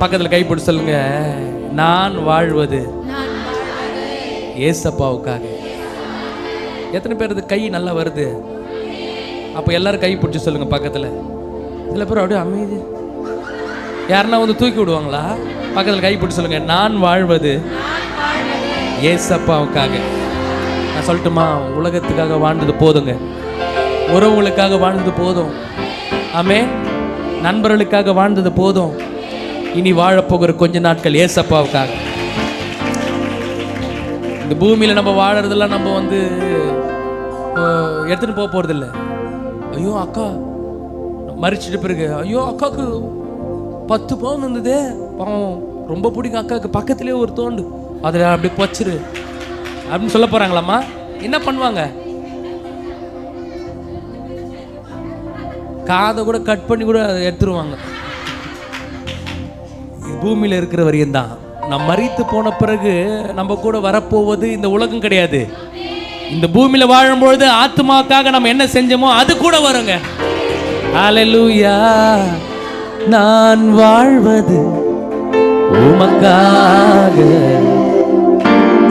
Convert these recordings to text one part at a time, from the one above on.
பக்கத்துல கைப்பிடி சொல்லுங்க, நான் வாழ்வது ஏசப்பாவுக்காக. எத்தனை பேர் கை நல்லா வருது? அப்ப எல்லாரும் கை பிடிச்சி சொல்லுங்க பக்கத்துல. சில பேர் அப்படியே அமைதி, யாருன்னா வந்து தூக்கி விடுவாங்களா? பக்கத்துல கை பிடிச்சி சொல்லுங்க, நான் வாழ்வது ஏசப்பாவுக்காக. நான் சொல்லட்டுமா, உலகத்துக்காக வாழ்ந்தது போதுங்க, உறவுகளுக்காக வாழ்ந்தது போதும், ஆமென், நண்பர்களுக்காக வாழ்ந்தது போதும். இனி வாழப்போகிற கொஞ்ச நாட்கள் ஏசப்பாவுக்காக. இந்த பூமியில நம்ம வாழறதெல்லாம் நம்ம வந்து எடுத்துட்டு போக போறது இல்லை. ஐயோ அக்கா மறிச்சிட்டு பிறகு, ஐயோ அக்காவுக்கு 10 பவுன் இருந்ததே, பாவம் ரொம்ப பிடிக்கும் அக்காவுக்கு, பக்கத்திலே ஒரு தோண்டு, அதில் அப்படி பச்சிரு அப்படின்னு சொல்ல போறாங்களாம்மா? என்ன பண்ணுவாங்க? காதை கூட கட் பண்ணி கூட எடுத்துருவாங்க. பூமியில இருக்கிற வரையும் தான். நம்ம மரித்து போன பிறகு நம்ம கூட வரப்போவது இந்த உலகம் கிடையாது. இந்த பூமியில வாழும்பொழுது ஆத்மாக்காக நம்ம என்ன செஞ்சோமோ அது கூட வருங்க. ஹல்லேலூயா. நான் வாழ்வது உமக்காக,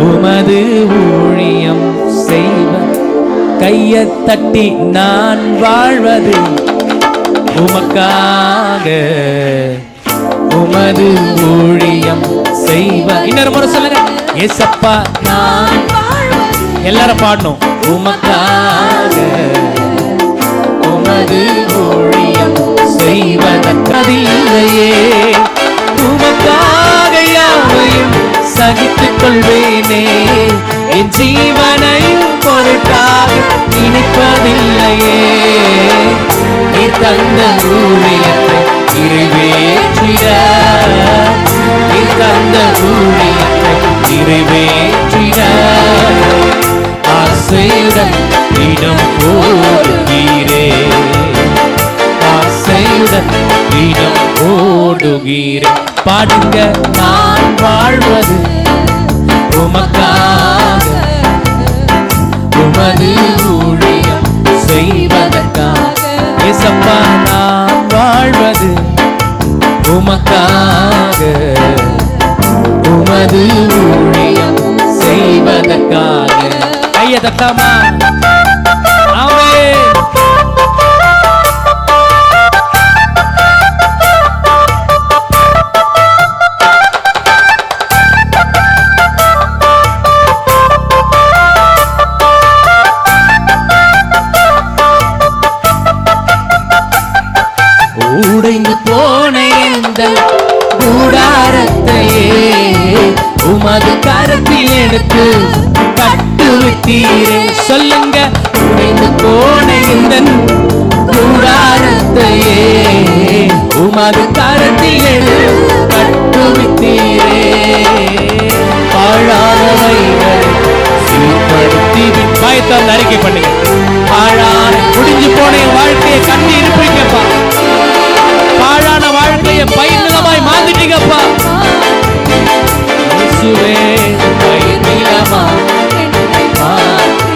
உமது ஊழியம் செய்வ. கையை தட்டி நான் வாழ்வது உமக்காக, உமது ஊழியம் செய்வ. இன்னொரு முறை சொல்லுங்க, ஏசப்பா நான் எல்லாரும் பாடணும். உமக்காக உமது ஊழியம் செய்வதற்கதில்லையே, உமக்காக யாவையும் சகித்துக் கொள்வேனே, என் ஜீவனையும் பொருட்டாக நினைப்பதில்லையே. நீ தந்த ஊழியத்தை நிறைவேற்றிட, நீ தந்த ஊழியத்தை நிறைவேற்றிட, ஆசையுடன் தினம் ஓடுகிறே, ஆசையுடன் தினம் ஓடுகிறே. பாடுங்க, நான் வாழ்வது உமக்காக, உமது ஊழியம் செய்வதற்காக. ஏசப்பா நான் வாழ்வது உமக்காக, உமது ஊழியம் செய்வதற்காக. கையை தட்டாமா? ஆமென். உடைந்து போன இந்த கூடாரத்தையே உமது கரத்தில் எடுத்து கட்டுவித்தீரே. சொல்லுங்க, உடைந்து போன இந்த கூடாரத்தையே உமது கரத்தில் எடுத்து கட்டுவித்தீரே. பாழானவைகளை சீர்படுத்தி பயத்தால் அறிக்கை பண்ணுங்க. பாழான முடிஞ்சு போன வாழ்க்கையை கட்டி இருப்பீங்கப்பா, பாழான வாழ்க்கையை பைநிலமாய் மாத்திட்டீங்கப்பா.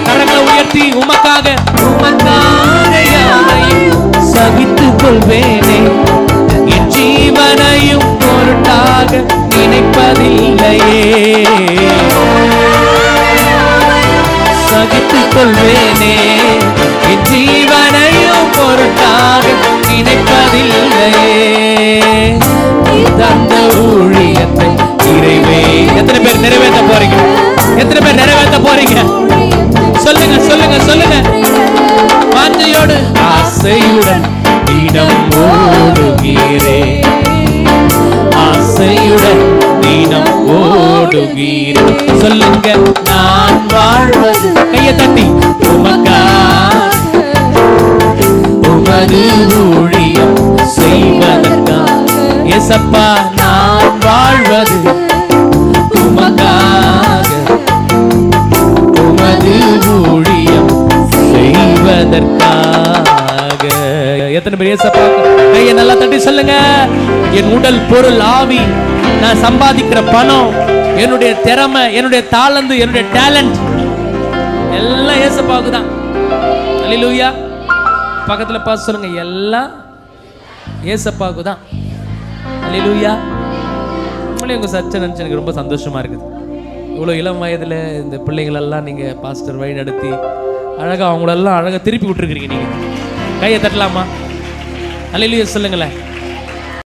கரங்களை உயர்த்தி உமக்காக, உமக்காக யாவையும் சகித்துக் கொள்வேனே, என் ஜீவனையும் பொருட்டாக நினைப்பதில்லையே, சகித்துக் கொள்வேனே, என் ஜீவனையும் பொருட்டாக நினைப்பதில்லையே. தந்த ஊழியத்தை நிறைவே. எத்தனை பேர் நிறைவேற்ற போறீங்க? எத்தனை பேர் நிறைவேற்ற போறீங்க? சொல்லுங்க சொல்லுங்க சொல்லுங்க. வாஞ்சையோடு ஆசையுடன் தினம் ஓடுகிறே, ஆசையுடன் தினம் ஓடுகிறே. சொல்லுங்க, நான் வாழ்வது. கையை தட்டி உமக்காக, உமது ஊழியம் செய்வதற்காக. ஏசப்பா நான் வாழ்வது உமக்காக, உமது ஊழியம் செய்வதற்காக. எத்தனை பேர் ஏசப்பா கையை நல்லா தட்டி சொல்லுங்க. என் உடல், பொருள், ஆவி, நான் சம்பாதிக்கிற பணம், என்னுடைய திறமை, என்னுடைய தாளந்து, என்னுடைய டேலண்ட் எல்லாம் ஏசப்பாவுக்கு தான். அல்லேலூயா. பக்கத்துல பார்த்து சொல்லுங்க, எல்லாம் ஏசப்பாவுக்கு தான். அல்லேலூயா. உண்மையிலே உங்கள் சர்ச்சை நினச்சி எனக்கு ரொம்ப சந்தோஷமாக இருக்குது. இவ்வளோ இளம் வயதில் இந்த பிள்ளைங்களெல்லாம் நீங்கள் பாஸ்டர் வழி நடத்தி அழகாக அவங்களெல்லாம் அழகாக திருப்பி விட்டுருக்கிறீங்க. நீங்கள் கையை தட்டலாமா? அல்லேலூயா சொல்லுங்களேன்.